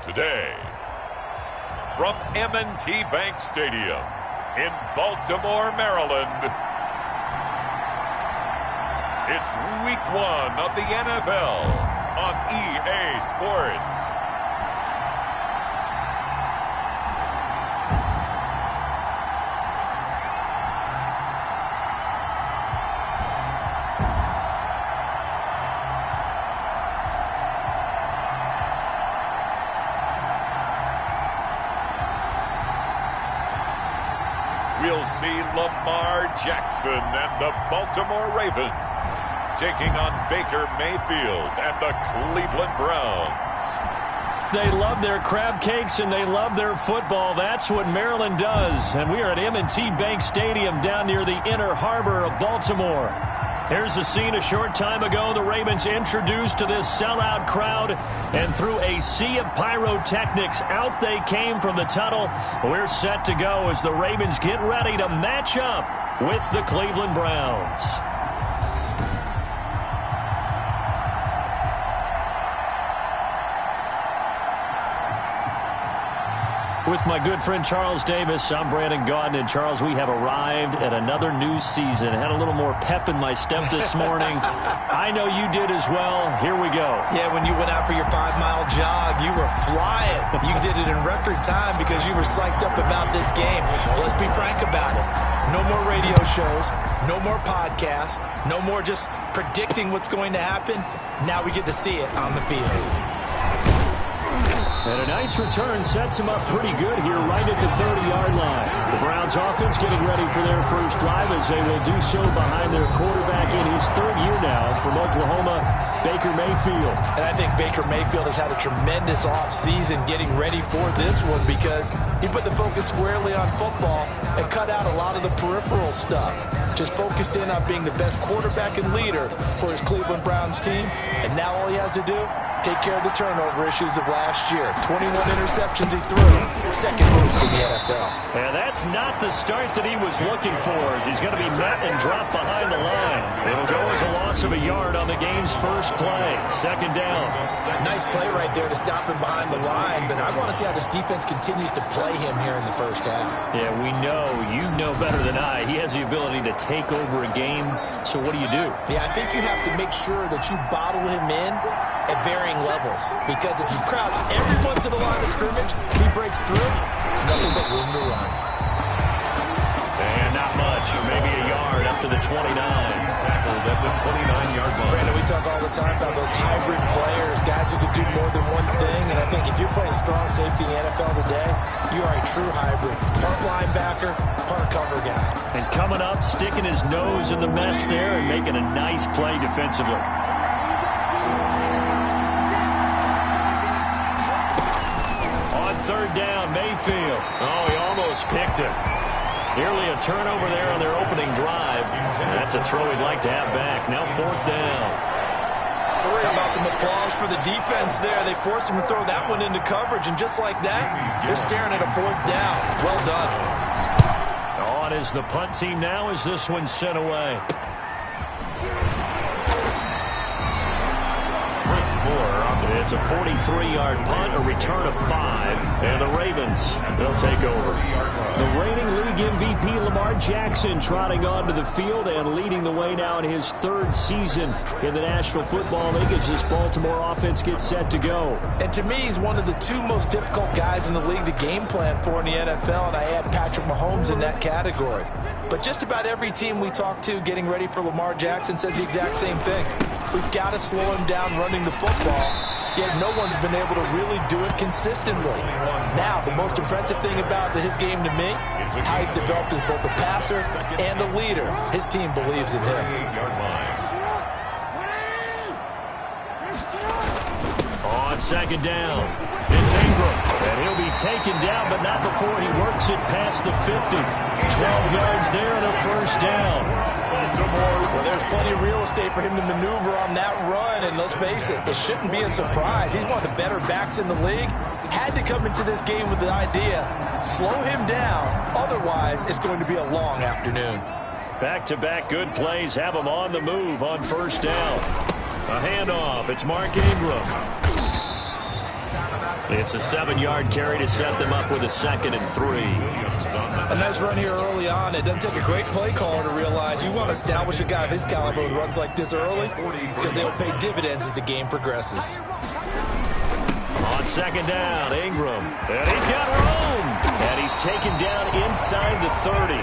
Today, from M&T Bank Stadium in Baltimore, Maryland, it's Week 1 of the NFL on EA Sports. We'll see Lamar Jackson and the Baltimore Ravens taking on Baker Mayfield and the Cleveland Browns. They love their crab cakes and they love their football. That's what Maryland does. And we are at M&T Bank Stadium down near the Inner Harbor of Baltimore. Here's the scene a short time ago. The Ravens introduced to this sellout crowd, and through a sea of pyrotechnics, out they came from the tunnel. We're set to go as the Ravens get ready to match up with the Cleveland Browns. With my good friend Charles Davis, I'm Brandon Gaudin. And Charles, we have arrived at another new season. Had a little more pep in my step this morning. I know you did as well. Here we go. Yeah, when you went out for your 5-mile jog, you were flying. You did it in record time because you were psyched up about this game. Let's be frank about it. No more radio shows, no more podcasts, no more just predicting what's going to happen. Now we get to see it on the field. And a nice return sets him up pretty good here right at the 30-yard line. The Browns offense getting ready for their first drive as they will do so behind their quarterback in his third year now from Oklahoma, Baker Mayfield. And I think Baker Mayfield has had a tremendous offseason getting ready for this one because he put the focus squarely on football and cut out a lot of the peripheral stuff. Just focused in on being the best quarterback and leader for his Cleveland Browns team. And now all he has to do, take care of the turnover issues of last year. 21 interceptions he threw, second most in the NFL. And that's not the start that he was looking for, as he's going to be met and dropped behind the line. It'll go as a loss of a yard on the game's first play. Second down. Nice play right there to stop him behind the line, but I want to see how this defense continues to play him here in the first half. Yeah, we know, you know better than I, he has the ability to take over a game, so what do you do? Yeah, I think you have to make sure that you bottle him in at varying levels, because if you crowd everyone to the line of scrimmage, if he breaks through, there's nothing but room to run. And not much, maybe a yard up to the 29. Tackled at the 29-yard line. Brandon, we talk all the time about those hybrid players, guys who can do more than one thing, and I think if you're playing strong safety in the NFL today, you are a true hybrid. Part linebacker, part cover guy. And coming up, sticking his nose in the mess there and making a nice play defensively. Third down, Mayfield. Oh, he almost picked it. Nearly a turnover there on their opening drive. That's a throw he'd like to have back. Now fourth down. How about some applause for the defense there? They forced him to throw that one into coverage, and just like that, they're staring at a fourth down. Well done. On is the punt team now as this one's sent away. It's a 43-yard punt, a return of 5, and the Ravens, they'll take over. The reigning league MVP Lamar Jackson trotting onto the field and leading the way now in his third season in the National Football League as this Baltimore offense gets set to go. And to me, he's one of the two most difficult guys in the league to game plan for in the NFL, and I add Patrick Mahomes in that category. But just about every team we talk to getting ready for Lamar Jackson says the exact same thing. We've got to slow him down running the football. Yet no one's been able to really do it consistently. Now, the most impressive thing about his game to me, how he's developed as both a passer and a leader. His team believes in him. On second down, it's Ingram. And he'll be taken down, but not before he works it past the 50. 12 yards there and a first down. Well, there's plenty of real estate for him to maneuver on that run, and let's face it, it shouldn't be a surprise. He's one of the better backs in the league. Had to come into this game with the idea, slow him down, otherwise it's going to be a long afternoon. Back-to-back good plays have him on the move on first down. A handoff, it's Mark Ingram. It's a 7-yard carry to set them up with a 2nd and 3. A nice run here early on. It doesn't take a great play caller to realize you want to establish a guy of his caliber with runs like this early because they'll pay dividends as the game progresses. On 2nd down, Ingram. And he's got room. And he's taken down inside the 30.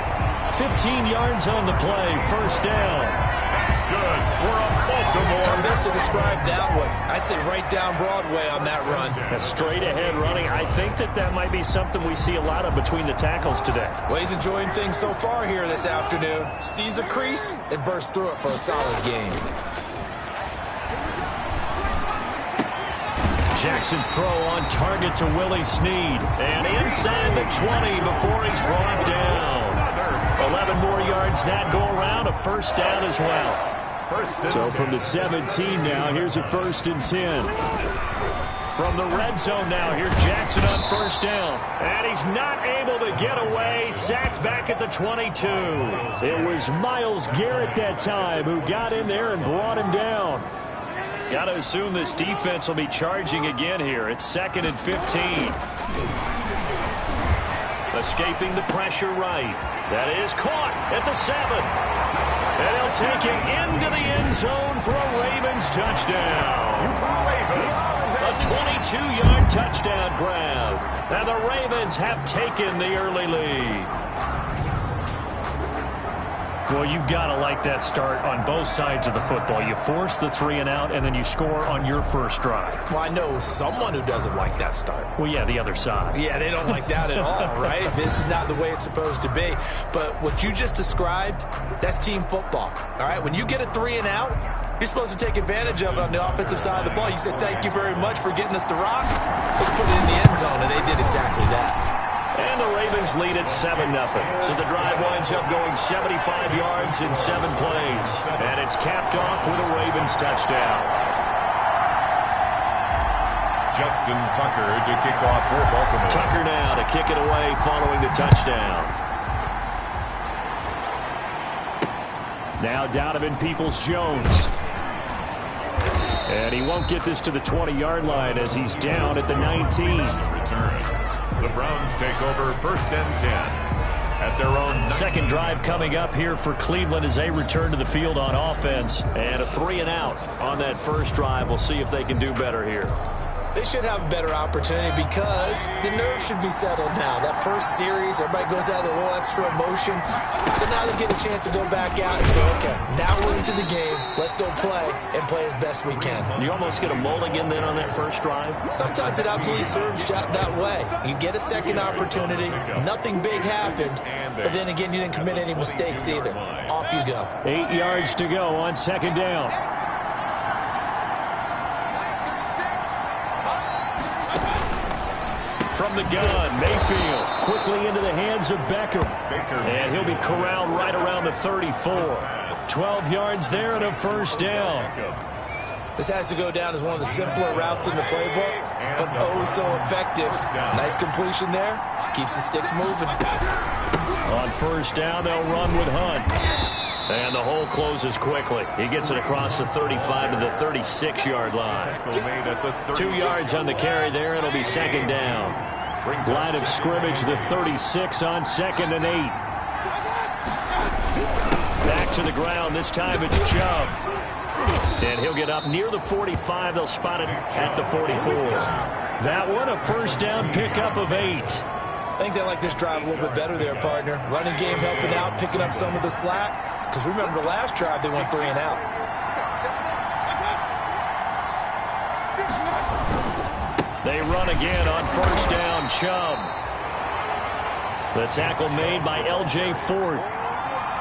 15 yards on the play. 1st down. That's good for a Baltimore. How best to describe that one? I'd say right down Broadway on that run. A straight-ahead running. I think that might be something we see a lot of between the tackles today. Well, he's enjoying things so far here this afternoon. Sees a crease and bursts through it for a solid game. Jackson's throw on target to Willie Snead. And inside the 20 before he's brought down. 11 more yards that go around. A 1st down as well. So from the 17 now, here's a 1st and 10. From the red zone now, here's Jackson on 1st down. And he's not able to get away. Sacked back at the 22. It was Myles Garrett that time who got in there and brought him down. Got to assume this defense will be charging again here. It's 2nd and 15. Escaping the pressure right. That is caught at the 7. And he'll take it into the end zone for a Ravens touchdown. A 22-yard touchdown grab. And the Ravens have taken the early lead. Well, you've got to like that start on both sides of the football. You force the 3 and out, and then you score on your first drive. Well, I know someone who doesn't like that start. Well, yeah, the other side. Yeah, they don't like that at all, right? This is not the way it's supposed to be. But what you just described, that's team football, all right? When you get a 3 and out, you're supposed to take advantage of it on the offensive side of the ball. You say, thank you very much for getting us the rock. Let's put it in the end zone, and they did exactly that. And the Ravens lead at 7-0. So the drive winds up going 75 yards in 7 plays. And it's capped off with a Ravens touchdown. Justin Tucker to kick off for Baltimore. Tucker now to kick it away following the touchdown. Now Donovan Peoples-Jones. And he won't get this to the 20-yard line as he's down at the 19. Return. The Browns take over 1st and 10 at their own. Second drive coming up here for Cleveland as they return to the field on offense. And a 3 and out on that first drive. We'll see if they can do better here. They should have a better opportunity because the nerves should be settled now. That first series, everybody goes out with a little extra emotion. So now they get a chance to go back out and say, okay, now we're into the game. Let's go play and play as best we can. You almost get a mulligan then on that first drive? Sometimes it absolutely serves that way. You get a second opportunity. Nothing big happened. But then again, you didn't commit any mistakes either. Off you go. 8 yards to go on 2nd down. From the gun, Mayfield quickly into the hands of Beckham. And he'll be corralled right around the 34. 12 yards there and a 1st down. This has to go down as one of the simpler routes in the playbook, but oh so effective. Nice completion there. Keeps the sticks moving. On 1st down, they'll run with Hunt. And the hole closes quickly. He gets it across the 35 to the 36-yard line. 2 yards on the carry there. It'll be 2nd down. Line of scrimmage, the 36 on 2nd and 8. Back to the ground. This time it's Chubb. And he'll get up near the 45. They'll spot it at the 44. That one, a 1st down pickup of 8. I think they like this drive a little bit better there, partner. Running game helping out, picking up some of the slack. Because remember the last drive, they went 3 and out. They run again on 1st down, Chubb. The tackle made by L.J. Ford.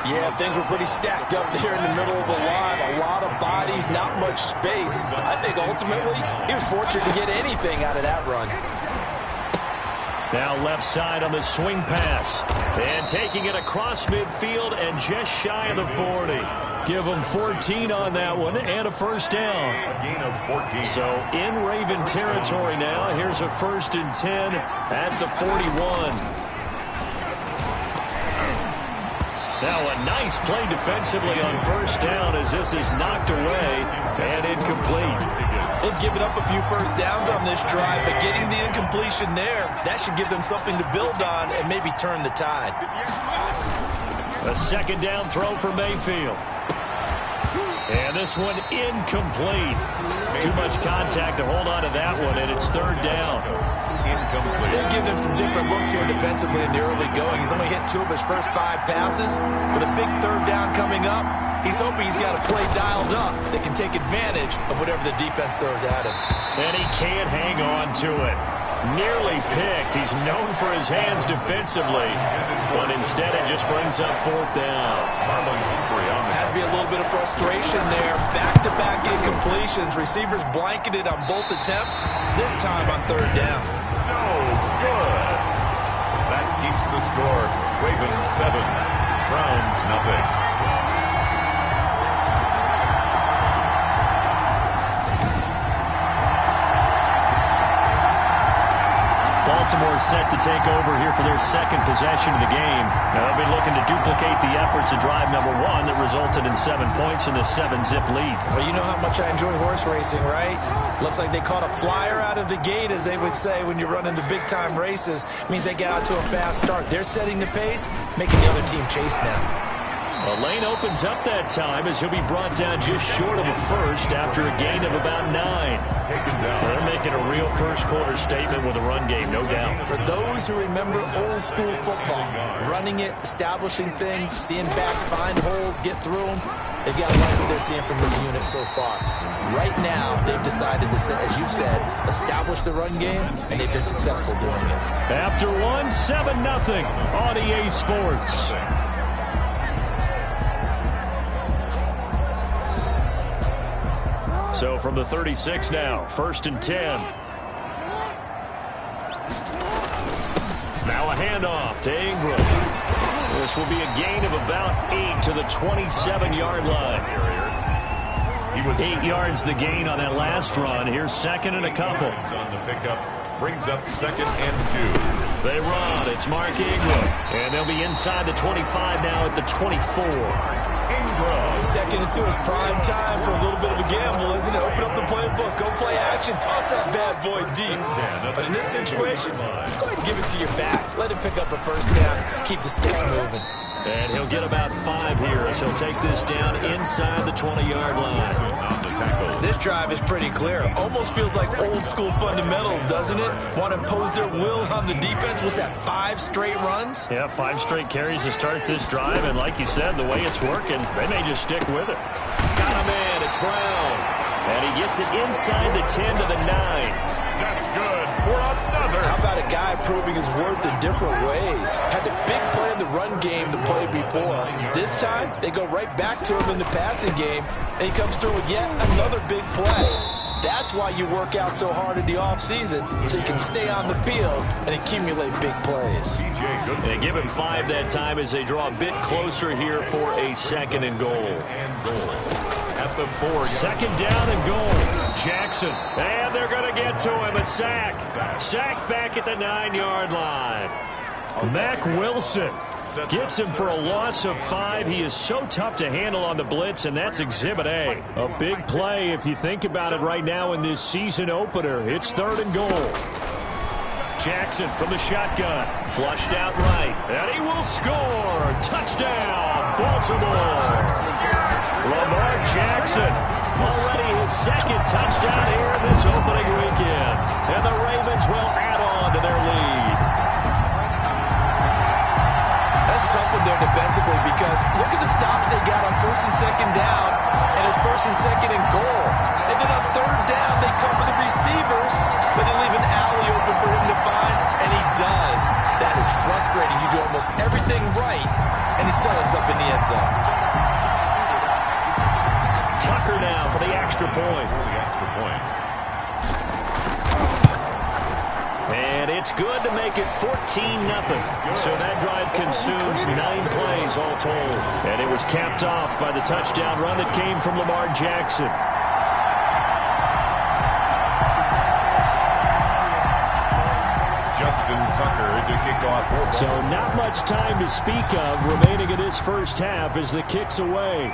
Yeah, things were pretty stacked up there in the middle of the line. A lot of bodies, not much space. I think ultimately he was fortunate to get anything out of that run. Now left side on the swing pass. And taking it across midfield and just shy of the 40. Give them 14 on that one and a 1st down. A gain of 14. So in Raven territory now. Here's a 1st and 10 at the 41. Now a nice play defensively on 1st down as this is knocked away and incomplete. They've given up a few first downs on this drive, but getting the incompletion there, that should give them something to build on and maybe turn the tide. A second down throw for Mayfield. And this one incomplete. Too much contact to hold on to that one, and it's third down. Incomplete. They're giving him some different looks here defensively in the early going. He's only hit 2 of his first 5 passes. With a big third down coming up, he's hoping he's got a play dialed up that can take advantage of whatever the defense throws at him. And he can't hang on to it. Nearly picked. He's known for his hands defensively, but instead it just brings up fourth down. Has to be a little bit of frustration there. Back-to-back incompletions. Receivers blanketed on both attempts, this time on third down. No good. That keeps the score. Ravens 7, Browns nothing. Baltimore set to take over here for their second possession of the game. Now they'll be looking to duplicate the efforts of drive number 1 that resulted in 7 points in the 7-zip lead. Well, you know how much I enjoy horse racing, right? Looks like they caught a flyer out of the gate, as they would say when you're running the big-time races. It means they get out to a fast start. They're setting the pace, making the other team chase now. A lane opens up that time as he'll be brought down just short of a first after a gain of about 9. Taken down. They're making a real first-quarter statement with a run game, no doubt. For those who remember old-school football, running it, establishing things, seeing backs find holes, get through them, they've got to like what they're seeing from this unit so far. Right now, they've decided to, as you've said, establish the run game, and they've been successful doing it. After 1, 7-0 on EA Sports. So from the 36 now, 1st and 10. Now a handoff to Ingram. This will be a gain of about 8 to the 27-yard line. 8 yards the gain on that last run. Here's second and a couple. On the pickup, brings up 2nd and 2. They run. It's Mark Ingram. And they'll be inside the 25 now at the 24. Ingram. 2nd and 2 is prime time for a little bit of a gamble, isn't it? Open up the playbook, go play action, toss that bad boy deep. But in this situation, go ahead and give it to your back. Let him pick up a first down, keep the sticks moving. And he'll get about 5 here as he'll take this down inside the 20-yard line. This drive is pretty clear. Almost feels like old school fundamentals, doesn't it? Want to impose their will on the defense. Was that 5 straight runs? Yeah, 5 straight carries to start this drive. And like you said, the way it's working, they may just stick with it. Got him in. It's Brown. And he gets it inside the 10 to the 9. That's good for another. How about a guy proving his worth in different ways? Had a big play in the run game to play before. This time, they go right back to him in the passing game, and he comes through with yet another big play. That's why you work out so hard in the offseason, so you can stay on the field and accumulate big plays. They give him 5 that time as they draw a bit closer here for a 2nd and goal. At the 4. 2nd down and goal. Jackson. And they're going to get to him. A sack. Sack back at the 9-yard line. Mack Wilson gets him for a loss of 5. He is so tough to handle on the blitz, and that's Exhibit A. A big play if you think about it right now in this season opener. It's 3rd and goal. Jackson from the shotgun. Flushed out right. And he will score. Touchdown, Baltimore. Lamar Jackson, already his 2nd touchdown here in this opening weekend. And the Ravens will add on to their lead. That's a tough one there defensively because look at the stops they got on 1st and 2nd down and his 1st and 2nd and goal. And then on 3rd down, they cover the receivers, but they leave an alley open for him to find, and he does. That is frustrating. You do almost everything right, and he still ends up in the end zone. Tucker now for the extra point. And it's good to make it 14-0. So that drive consumes 9 plays all told. And it was capped off by the touchdown run that came from Lamar Jackson. Justin Tucker to kick off. So not much time to speak of remaining in this first half as the kick's away.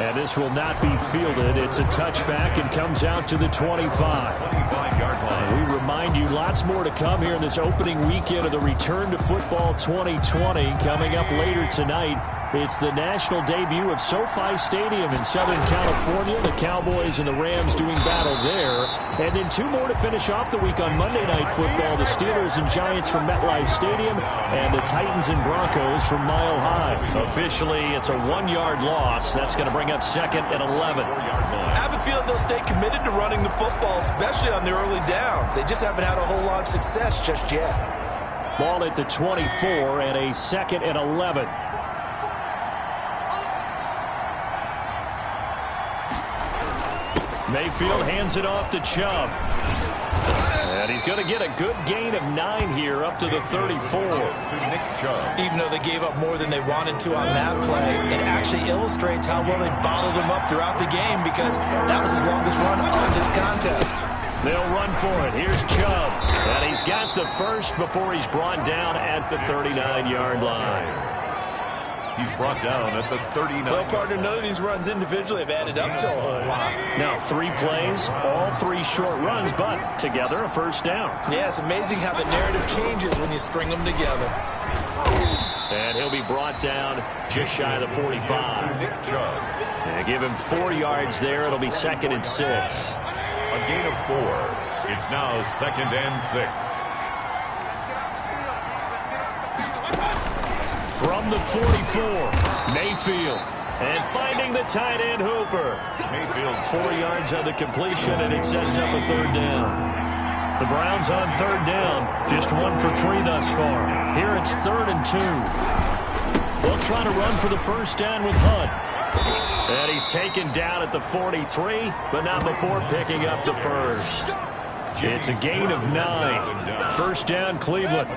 And this will not be fielded. It's a touchback and comes out to the 25. 25-yard line. We remind you lots more to come here in this opening weekend of the Return to Football 2020. Coming up later tonight, it's the national debut of SoFi Stadium in Southern California. The Cowboys and the Rams doing battle there. And then two more to finish off the week on Monday Night Football. The Steelers and Giants from MetLife Stadium and the Titans and Broncos from Mile High. Officially, it's a 1-yard loss. That's going to bring up 2nd and 11. I have a feeling they'll stay committed to running the football, especially on the early downs. They just haven't had a whole lot of success just yet. Ball at the 24 and a 2nd and 11. Mayfield hands it off to Chubb. And he's going to get a good gain of 9 here up to the 34. Even though they gave up more than they wanted to on that play, it actually illustrates how well they bottled him up throughout the game because that was his longest run of this contest. They'll run for it. Here's Chubb. And he's got the first before he's brought down at the 39-yard line. He's brought down at the 39. Well, partner, none of these runs individually have added up to a whole lot. Now, 3 plays, all 3 short runs, but together a first down. Yeah, it's amazing how the narrative changes when you string them together. And he'll be brought down just shy of the 45. And give him 4 yards there. It'll be 2nd and 6. A gain of 4. It's now 2nd and 6. From the 44, Mayfield. And finding the tight end Hooper. Mayfield 4 yards on the completion, and it sets up a 3rd down. The Browns on 3rd down. Just 1 for 3 thus far. Here it's 3rd and 2. They'll try to run for the first down with Hunt. And he's taken down at the 43, but not before picking up the first. It's a gain of 9. First down, Cleveland.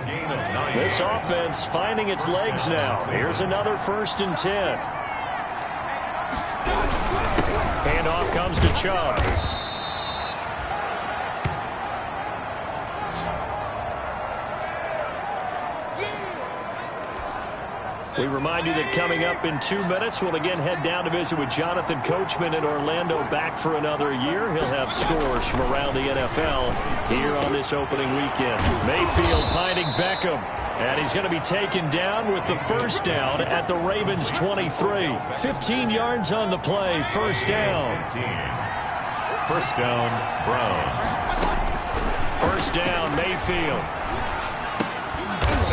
This offense finding its legs now. Here's another 1st and 10. Handoff comes to Chubb. We remind you that coming up in 2 minutes, we'll again head down to visit with Jonathan Coachman in Orlando, back for another year. He'll have scores from around the NFL here on this opening weekend. Mayfield finding Beckham, and he's going to be taken down with the first down at the Ravens 23. 15 yards on the play, first down. First down, Browns. First down, Mayfield.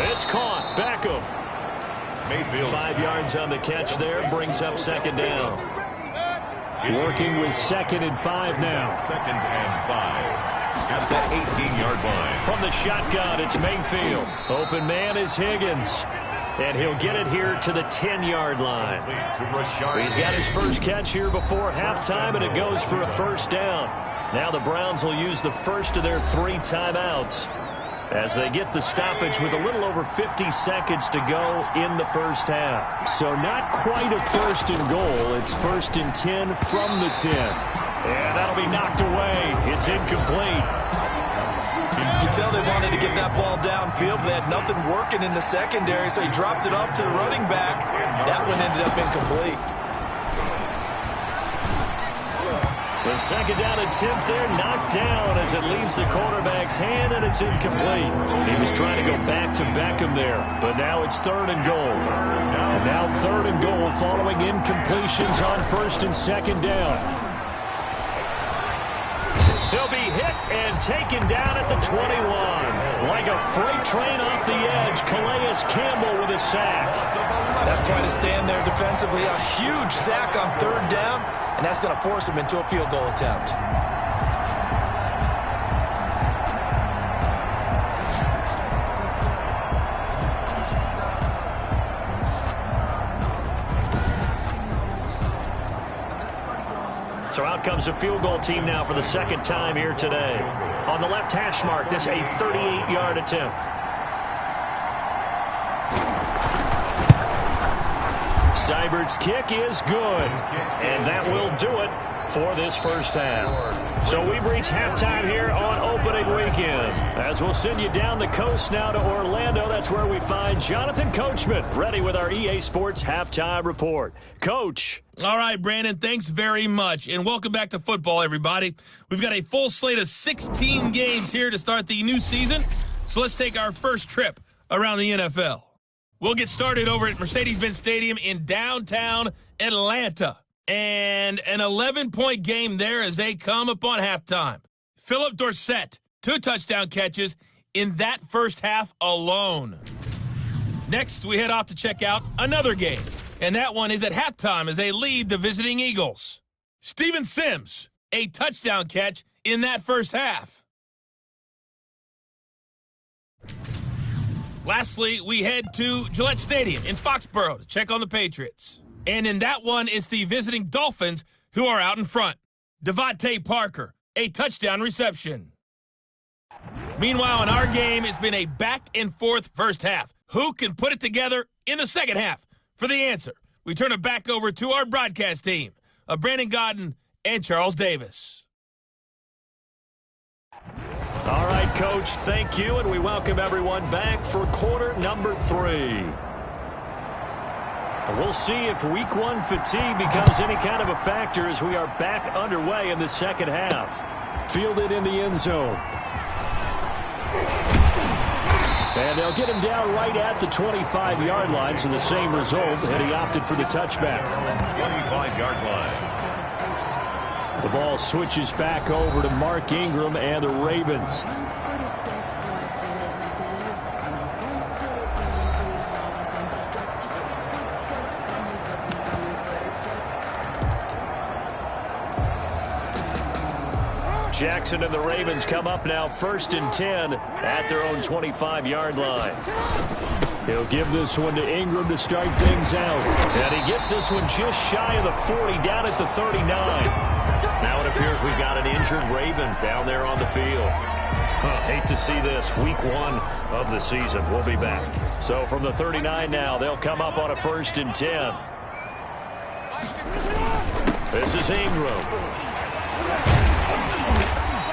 It's caught, Beckham. Mayfield 5 yards on the catch there, brings up 2nd down. Working with 2nd and 5 now. 2nd and 5 at the 18-yard line. From the shotgun, it's Mayfield. Open man is Higgins. And he'll get it here to the 10-yard line. He's got his first catch here before halftime, and it goes for a first down. Now the Browns will use the first of their 3 timeouts as they get the stoppage with a little over 50 seconds to go in the first half. So not quite a 1st and goal. It's 1st and 10 from the 10. And that'll be knocked away. It's incomplete. You can tell they wanted to get that ball downfield, but they had nothing working in the secondary, so he dropped it off to the running back. That one ended up incomplete. The 2nd down attempt there knocked down as it leaves the quarterback's hand, and it's incomplete. He was trying to go back to Beckham there, but now it's 3rd and goal. And now 3rd and goal following incompletions on 1st and 2nd down. He'll be hit and taken down at the 21. Like a freight train off the edge, Calais Campbell with a sack. That's quite a stand there defensively. A huge sack on 3rd down, and that's going to force him into a field goal attempt. So out comes a field goal team now for the 2nd time here today. On the left hash mark, this a 38-yard attempt. Seibert's kick is good, and that will do it for this first half. So we've reached halftime here on opening weekend. As we'll send you down the coast now to Orlando, that's where we find Jonathan Coachman, ready with our EA Sports Halftime Report. Coach. All right, Brandon, thanks very much. And welcome back to football, everybody. We've got a full slate of 16 games here to start the new season. So let's take our first trip around the NFL. We'll get started over at Mercedes-Benz Stadium in downtown Atlanta. And an 11-point game there as they come upon halftime. Philip Dorsett, 2 touchdown catches in that first half alone. Next, we head off to check out another game. And that one is at halftime as they lead the visiting Eagles. Steven Sims, a touchdown catch in that first half. Lastly, we head to Gillette Stadium in Foxborough to check on the Patriots. And in that one, it's the visiting Dolphins who are out in front. Devontae Parker, a touchdown reception. Meanwhile, in our game, it's been a back-and-forth first half. Who can put it together in the second half? For the answer, we turn it back over to our broadcast team of Brandon Godden and Charles Davis. All right, Coach, thank you, and we welcome everyone back for quarter number 3. We'll see if week 1 fatigue becomes any kind of a factor as we are back underway in the second half. Fielded in the end zone. And they'll get him down right at the 25-yard line, so the same result, and he opted for the touchback. 25-yard line. The ball switches back over to Mark Ingram and the Ravens. Jackson and the Ravens come up now 1st and 10 at their own 25-yard line. He'll give this one to Ingram to start things out. And he gets this one just shy of the 40, down at the 39. Now it appears we've got an injured Raven down there on the field. Hate to see this. Week 1 of the season. We'll be back. So from the 39 now, they'll come up on a 1st and 10. This is Ingram.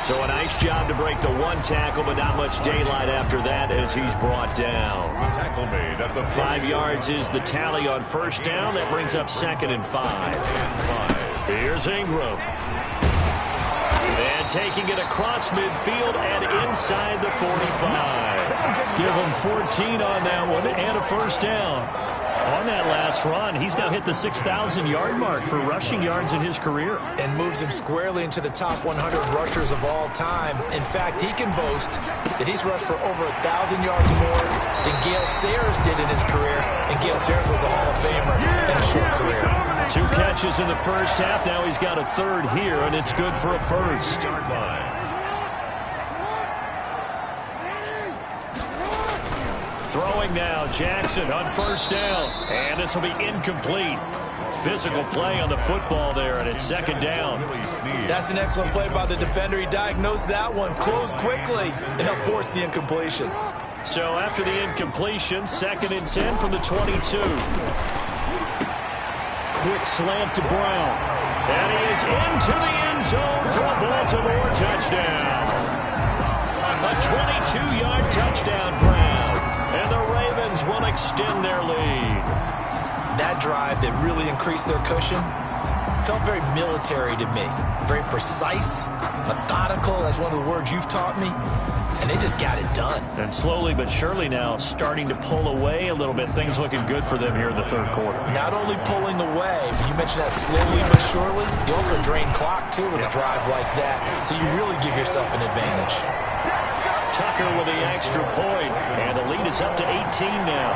So a nice job to break the 1 tackle, but not much daylight after that as he's brought down. Tackle made at the 5 yards is the tally on 1st down. That brings up 2nd and 5. Here's Ingram. And taking it across midfield and inside the 45. Give him 14 on that one and a 1st down. On that last run, he's now hit the 6,000-yard mark for rushing yards in his career. And moves him squarely into the top 100 rushers of all time. In fact, he can boast that he's rushed for over 1,000 yards more than Gale Sayers did in his career. And Gale Sayers was a Hall of Famer in a short career. 2 catches in the first half. Now he's got a 3rd here, and it's good for a 1st. Throwing now, Jackson on 1st down. And this will be incomplete. Physical play on the football there, and it's 2nd down. That's an excellent play by the defender. He diagnosed that one, closed quickly, and helped force the incompletion. So after the incompletion, 2nd and 10 from the 22. Quick slant to Brown. And he is into the end zone for a Baltimore touchdown. A 22-yard touchdown, Brown. And the Ravens will extend their lead. That drive that really increased their cushion felt very military to me. Very precise, methodical. That's one of the words you've taught me. And they just got it done. And slowly but surely now starting to pull away a little bit. Things looking good for them here in the 3rd quarter. Not only pulling away, you mentioned that slowly but surely. You also drain clock, too, with a drive like that. So you really give yourself an advantage. Tucker with the extra point, and the lead is up to 18 now.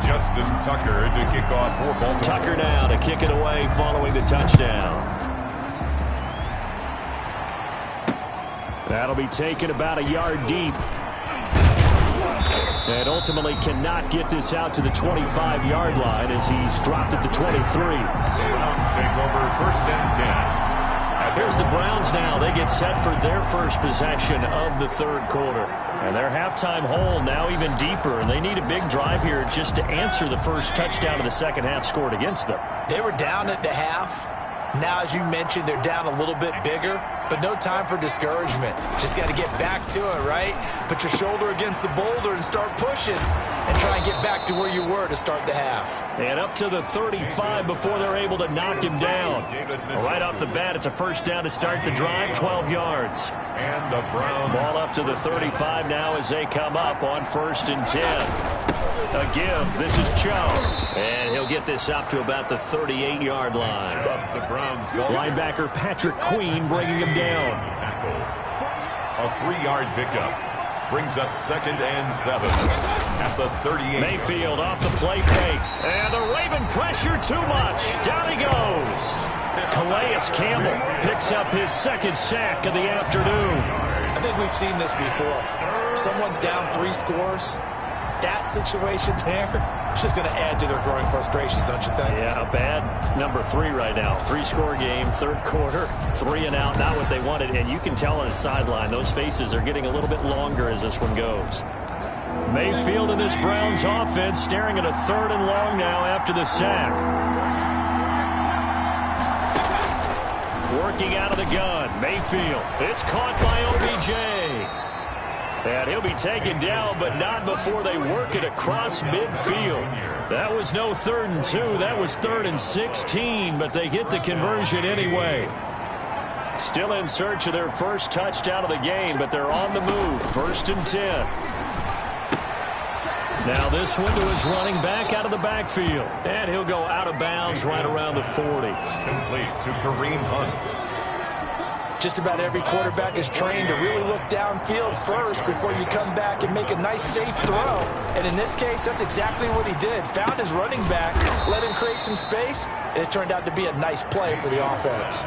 Justin Tucker to kick off for Baltimore. Tucker now to kick it away following the touchdown. That'll be taken about a yard deep. And ultimately cannot get this out to the 25-yard line as he's dropped at the 23. The Browns take over 1st and 10 at Here's the Browns now. They get set for their first possession of the third quarter. And their halftime hole now even deeper. And they need a big drive here just to answer the first touchdown of the second half scored against them. They were down at the half. Now, as you mentioned, they're down a little bit bigger, but no time for discouragement. Just got to get back to it, right? Put your shoulder against the boulder and start pushing and try and get back to where you were to start the half. And up to the 35 before they're able to knock him down. Right off the bat, it's a first down to start the drive, 12 yards. And the Browns. Ball up to the 35 now as they come up on 1st and 10. A give. This is Cho. And he'll get this up to about the 38-yard line. The Browns go. Linebacker Patrick Queen bringing him down. Tackle. A 3-yard pickup. Brings up 2nd and 7 at the 38. Mayfield off the play fake. And the Raven pressure too much. Down he goes. Calais Campbell picks up his 2nd sack of the afternoon. I think we've seen this before. Someone's down 3 scores. That situation there, it's just going to add to their growing frustrations, don't you think? Yeah, a bad number 3 right now. 3-score game, third quarter, 3 and out, not what they wanted. And you can tell on the sideline, those faces are getting a little bit longer as this one goes. Mayfield in this Browns offense staring at a 3rd and long now after the sack. Working out of the gun, Mayfield. It's caught by OBJ. And he'll be taken down, but not before they work it across midfield. That was no 3rd and 2. That was 3rd and 16, but they get the conversion anyway. Still in search of their first touchdown of the game, but they're on the move. 1st and 10. Now this one to his running back out of the backfield. And he'll go out of bounds right around the 40. Complete to Kareem Hunt. Just about every quarterback is trained to really look downfield first before you come back and make a nice, safe throw. And in this case, that's exactly what he did. Found his running back, let him create some space, and it turned out to be a nice play for the offense.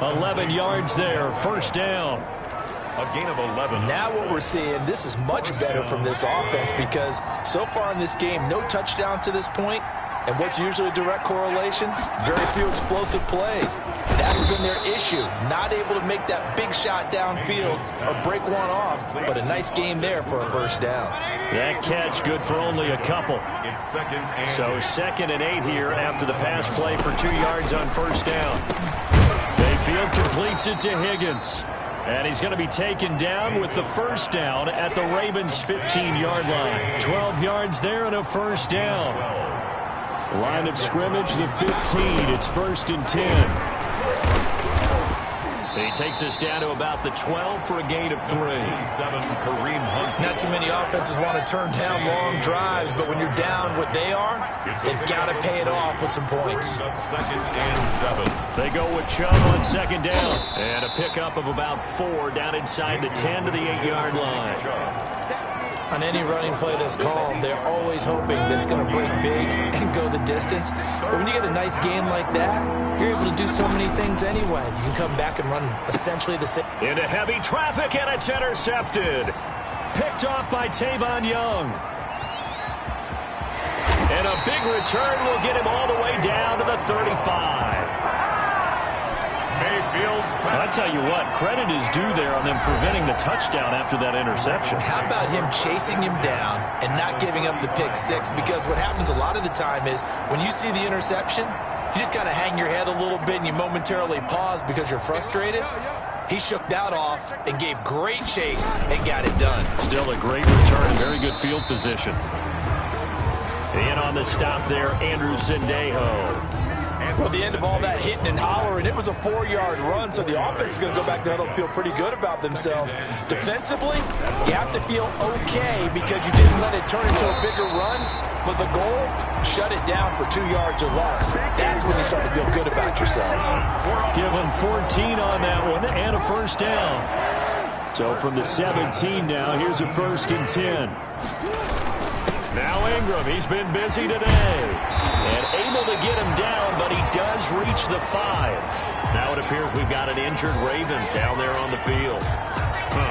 11 yards there, 1st down. A gain of 11. Now what we're seeing, this is much better from this offense because so far in this game, no touchdown to this point. And what's usually a direct correlation? Very few explosive plays. That's been their issue. Not able to make that big shot downfield or break one off, but a nice game there for a 1st down. That catch good for only a couple. It's 2nd and So 2nd and 8 here after the pass play for 2 yards on 1st down. Mayfield completes it to Higgins. And he's going to be taken down with the 1st down at the Ravens' 15-yard line. 12 yards there and a 1st down. Line of scrimmage, the 15. It's 1st and 10. He takes us down to about the 12 for a gain of 3. 7, Kareem Hunt. Not too many offenses want to turn down long drives, but when you're down what they are, they've got to pay it off with some points. 2nd and 7. They go with Chubb on 2nd down. And a pickup of about 4 down inside the 10 to the 8-yard line. On any running play that's called, they're always hoping that it's going to break big and go the distance. But when you get a nice game like that, you're able to do so many things anyway. You can come back and run essentially the same. Into heavy traffic, and it's intercepted. Picked off by Tavon Young. And a big return will get him all the way down to the 35. I tell you what, credit is due there on them preventing the touchdown after that interception. How about him chasing him down and not giving up the pick 6? Because what happens a lot of the time is when you see the interception, you just kind of hang your head a little bit and you momentarily pause because you're frustrated. He shook that off and gave great chase and got it done. Still a great return, very good field position. In on the stop there, Andrew Sendejo. Well, the end of all that hitting and hollering, it was a 4-yard run, so the offense is going to go back there and feel pretty good about themselves. Defensively, you have to feel okay because you didn't let it turn into a bigger run, but the goal, shut it down for 2 yards or less. That's when you start to feel good about yourselves. Give them 14 on that one and a 1st down. So from the 17 now, here's a 1st and 10. Now Ingram, he's been busy today. And able to get him down, but he does reach the 5. Now it appears we've got an injured Raven down there on the field.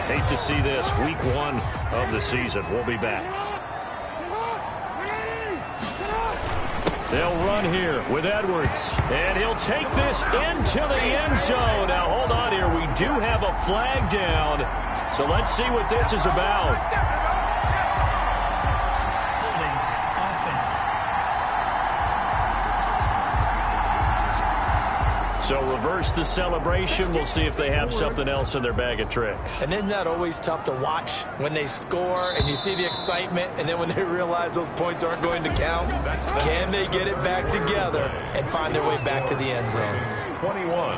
Hate to see this. Week 1 of the season. We'll be back. They'll run here with Edwards. And he'll take this into the end zone. Now, hold on here. We do have a flag down. So let's see what this is about. Holding offense. So reverse the celebration. We'll see if they have something else in their bag of tricks. And isn't that always tough to watch when they score and you see the excitement, and then when they realize those points aren't going to count? Can they get it back together and find their way back to the end zone? 21.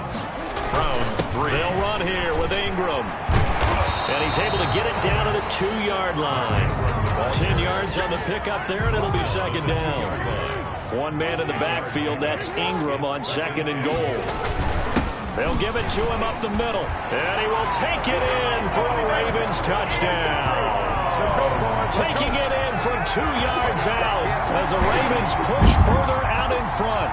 Browns 3. They'll run here with Ingram. And he's able to get it down to the 2-yard line. 10 yards on the pickup there, and it'll be second down. One man in the backfield, that's Ingram on 2nd and goal. They'll give it to him up the middle. And he will take it in for a Ravens touchdown. Taking it in from 2 yards out as the Ravens push further out in front.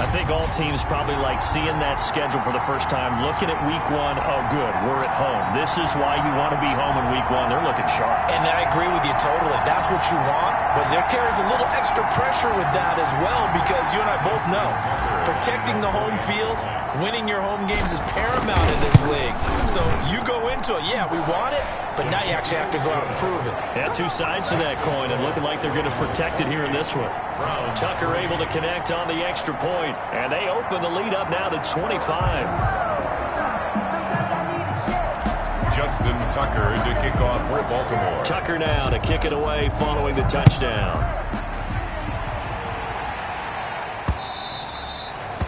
I think all teams probably like seeing that schedule for the first time, looking at week 1. Oh, good, we're at home. This is why you want to be home in week 1. They're looking sharp. And I agree with you totally. That's what you want, but there carries a little extra pressure with that as well, because you and I both know protecting the home field, winning your home games is paramount in this league. So you go into it, yeah, we want it, but now you actually have to go out and prove it. Yeah, two sides to that coin, and looking like they're going to protect it here in this one. Tucker able to connect on the extra point, and they open the lead up now to 25. Justin Tucker to kick off for Baltimore. Tucker now to kick it away following the touchdown.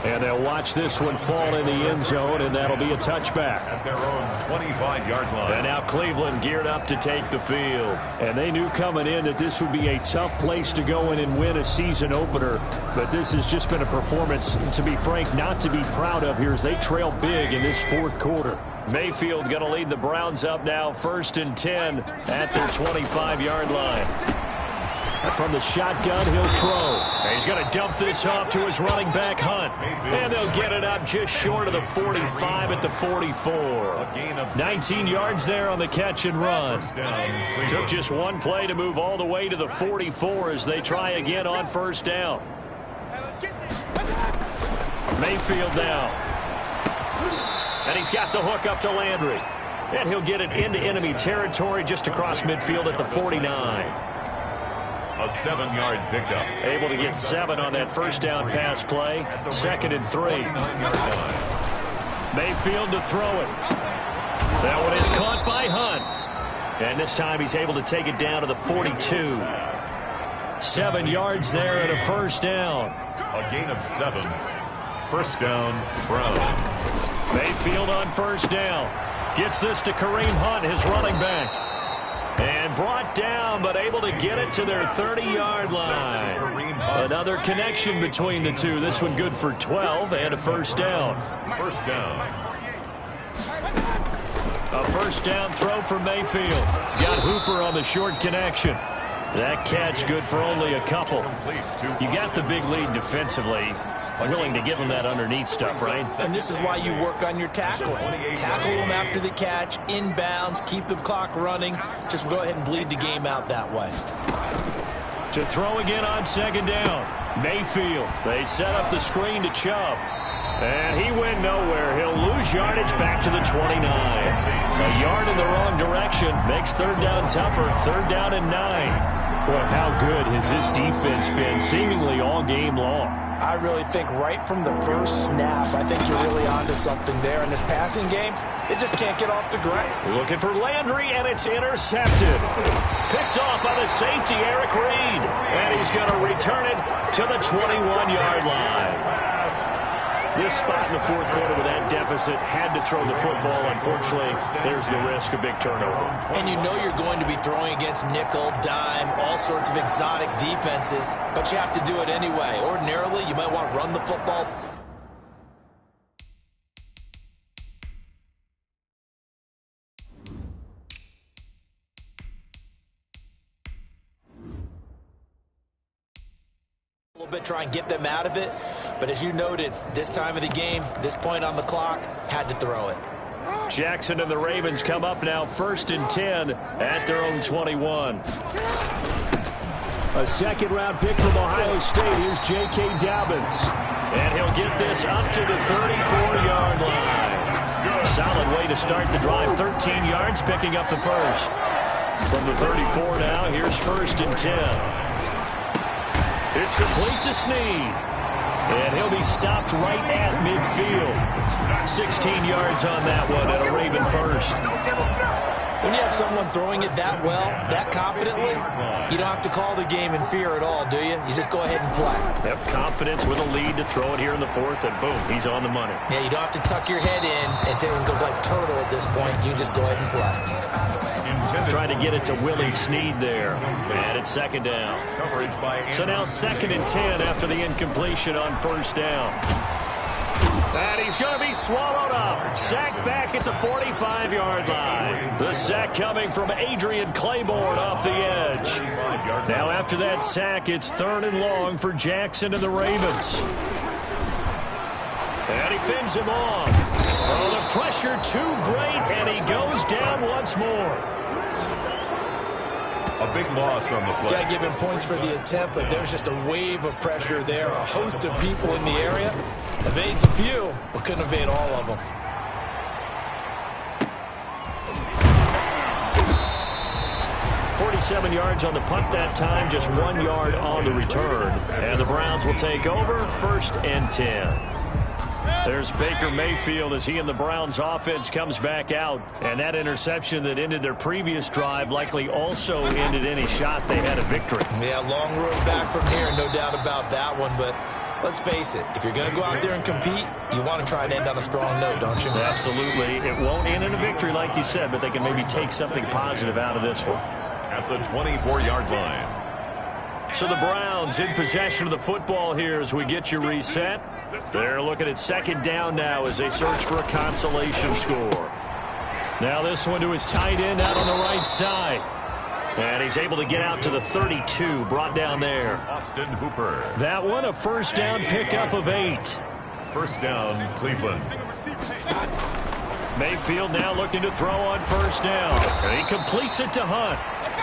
And they'll watch this one fall in the end zone, and that'll be a touchback. At their own 25-yard line. And now Cleveland geared up to take the field. And they knew coming in that this would be a tough place to go in and win a season opener. But this has just been a performance, to be frank, not to be proud of here as they trail big in this fourth quarter. Mayfield going to lead the Browns up now, 1st and 10 at their 25-yard line. From the shotgun, he'll throw. He's going to dump this off to his running back, Hunt. And they'll get it up just short of the 45 at the 44. 19 yards there on the catch and run. Took just one play to move all the way to the 44 as they try again on 1st down. Mayfield now. And he's got the hook up to Landry. And he'll get it into enemy territory just across midfield at the 49. A 7-yard pickup. Able to get 7 on that 1st down pass play. 2nd and 3. Mayfield to throw it. That one is caught by Hunt. And this time he's able to take it down to the 42. 7 yards there and a 1st down. A gain of 7. 1st down, Browns. Mayfield on 1st down. Gets this to Kareem Hunt, his running back. And brought down, but able to get it to their 30-yard line. Another connection between the two. This one good for 12 and a 1st down. 1st down. A 1st down throw for Mayfield. He's got Hooper on the short connection. That catch good for only a couple. You got the big lead defensively. Willing to give them that underneath stuff, right? And this is why you work on your tackling. Tackle them after the catch, inbounds, keep the clock running. Just go ahead and bleed the game out that way. To throw again on 2nd down. Mayfield. They set up the screen to Chubb. And he went nowhere. He'll lose yardage back to the 29. A yard in the wrong direction makes 3rd down tougher. 3rd down and 9. Well, how good has this defense been seemingly all game long? I really think right from the first snap, I think you're really onto something there. In this passing game, it just can't get off the ground. Looking for Landry, and it's intercepted. Picked off by the safety, Eric Reed. And he's going to return it to the 21-yard line. This spot in the 4th quarter with that deficit, had to throw the football. Unfortunately, there's the risk of big turnover. And you know you're going to be throwing against nickel, dime, all sorts of exotic defenses, but you have to do it anyway. Ordinarily, you might want to run the football. Bit, try and get them out of it, but as you noted, this time of the game, this point on the clock, had to throw it. Jackson and the Ravens come up now, 1st and 10 at their own 21. A second-round pick from Ohio State. Here's J.K. Dobbins. And he'll get this up to the 34-yard line. Solid way to start the drive. 13 yards, picking up the first. From the 34 now, here's 1st and 10. It's complete to Snead. And he'll be stopped right at midfield. 16 yards on that one, and a Raven first. When you have someone throwing it that well, that confidently, you don't have to call the game in fear at all, do you? You just go ahead and play. Yep, confidence with a lead to throw it here in the 4th, and boom, he's on the money. Yeah, you don't have to tuck your head in and go like turtle at this point. You just go ahead and play. Trying to get it to Willie Snead there. And it's 2nd down. So now 2nd and 10 after the incompletion on 1st down. And he's going to be swallowed up. Sacked back at the 45-yard line. The sack coming from Adrian Claiborne off the edge. Now after that sack, it's 3rd and long for Jackson and the Ravens. And he fins him off. Oh, the pressure too great, and he goes down once more. A big loss on the play. Got to give him points for the attempt, but there's just a wave of pressure there. A host of people in the area. Evades a few, but couldn't evade all of them. .47 yards on the punt that time, just 1 yard on the return. And the Browns will take over, 1st and 10. There's Baker Mayfield as he and the Browns offense comes back out. And that interception that ended their previous drive likely also ended any shot they had a victory. Yeah, long road back from here, no doubt about that one. But let's face it, if you're going to go out there and compete, you want to try and end on a strong note, don't you? Absolutely. It won't end in a victory like you said, but they can maybe take something positive out of this one. At the 24-yard line. So the Browns in possession of the football here as we get you reset. They're looking at 2nd down now as they search for a consolation score. Now this one to his tight end out on the right side. And he's able to get out to the 32, brought down there. Austin Hooper. That one a 1st down pickup of 8. 1st down, Cleveland. Mayfield now looking to throw on 1st down. And he completes it to Hunt.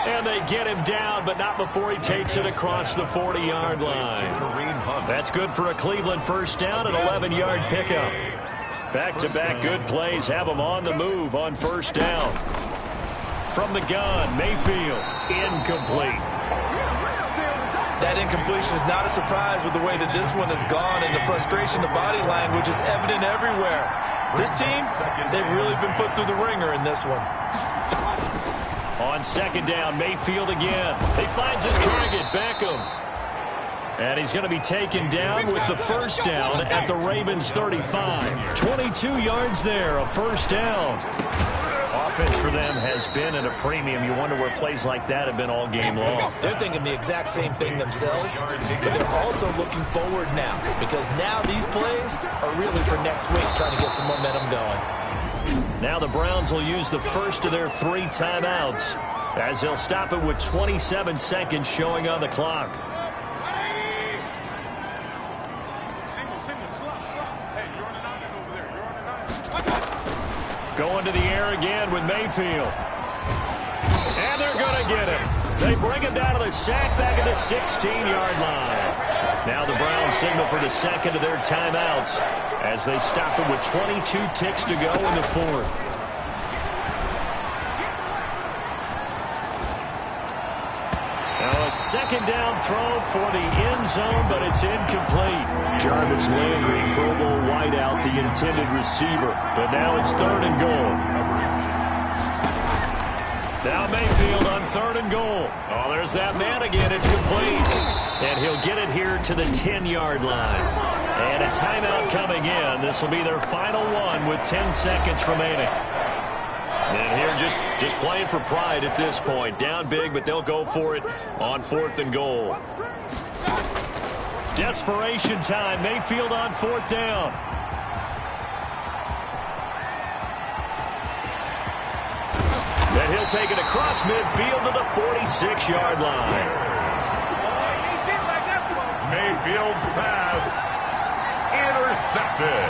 And they get him down, but not before he takes it across the 40-yard line. That's good for a Cleveland 1st down, an 11-yard pickup. Back-to-back good plays have him on the move on 1st down. From the gun, Mayfield, incomplete. That incompletion is not a surprise with the way that this one has gone, and the frustration, the body language is evident everywhere. This team, they've really been put through the ringer in this one. On 2nd down, Mayfield again. He finds his target, Beckham. And he's going to be taken down with the 1st down at the Ravens 35. 22 yards there, a 1st down. Offense for them has been at a premium. You wonder where plays like that have been all game long. They're thinking the exact same thing themselves, but they're also looking forward now because now these plays are really for next week, trying to get some momentum going. Now the Browns will use the first of their 3 timeouts as they'll stop it with 27 seconds showing on the clock. Going to the air again with Mayfield. And they're going to get him. They bring him down to the sack back at the 16-yard line. Now the Browns signal for the 2nd of their timeouts as they stop it with 22 ticks to go in the 4th. Now a 2nd down throw for the end zone, but it's incomplete. Jarvis Landry, Pro Bowl wideout, the intended receiver. But now it's 3rd and goal. Now Mayfield on 3rd and goal. Oh, there's that man again. It's complete. And he'll get it here to the 10-yard line. And a timeout coming in. This will be their final one with 10 seconds remaining. And here just playing for pride at this point. Down big, but they'll go for it on 4th and goal. Desperation time. Mayfield on 4th down. And he'll take it across midfield to the 46-yard line. Mayfield's pass intercepted.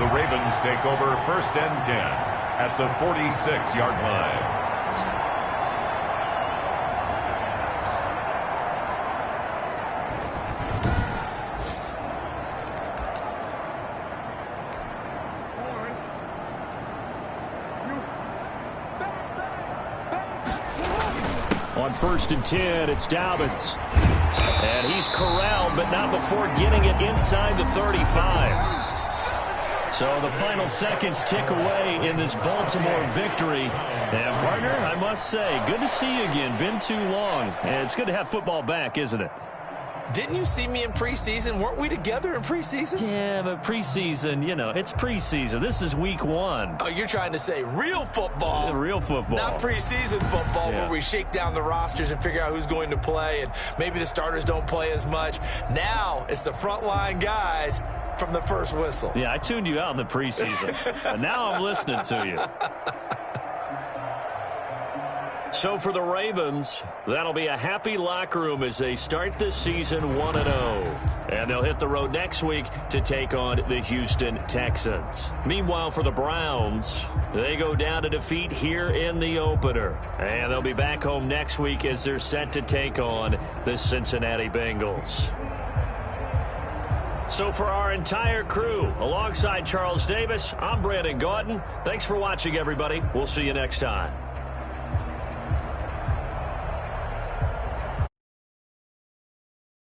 The Ravens take over 1st and 10 at the 46-yard line. On 1st and 10, it's Dobbins. And he's corralled, but not before getting it inside the 35. So the final seconds tick away in this Baltimore victory. And, partner, I must say, good to see you again. Been too long. And it's good to have football back, isn't it? Didn't you see me in preseason? Weren't we together in preseason? Yeah, but preseason, you know, it's preseason. This is week 1. Oh, you're trying to say real football. Yeah, real football. Not preseason football Yeah. where we shake down the rosters and figure out who's going to play, and maybe the starters don't play as much. Now it's the frontline guys from the first whistle. Yeah, I tuned you out in the preseason. But now I'm listening to you. So for the Ravens, that'll be a happy locker room as they start this season 1-0. And they'll hit the road next week to take on the Houston Texans. Meanwhile, for the Browns, they go down to defeat here in the opener. And they'll be back home next week as they're set to take on the Cincinnati Bengals. So for our entire crew, alongside Charles Davis, I'm Brandon Gautin. Thanks for watching, everybody. We'll see you next time.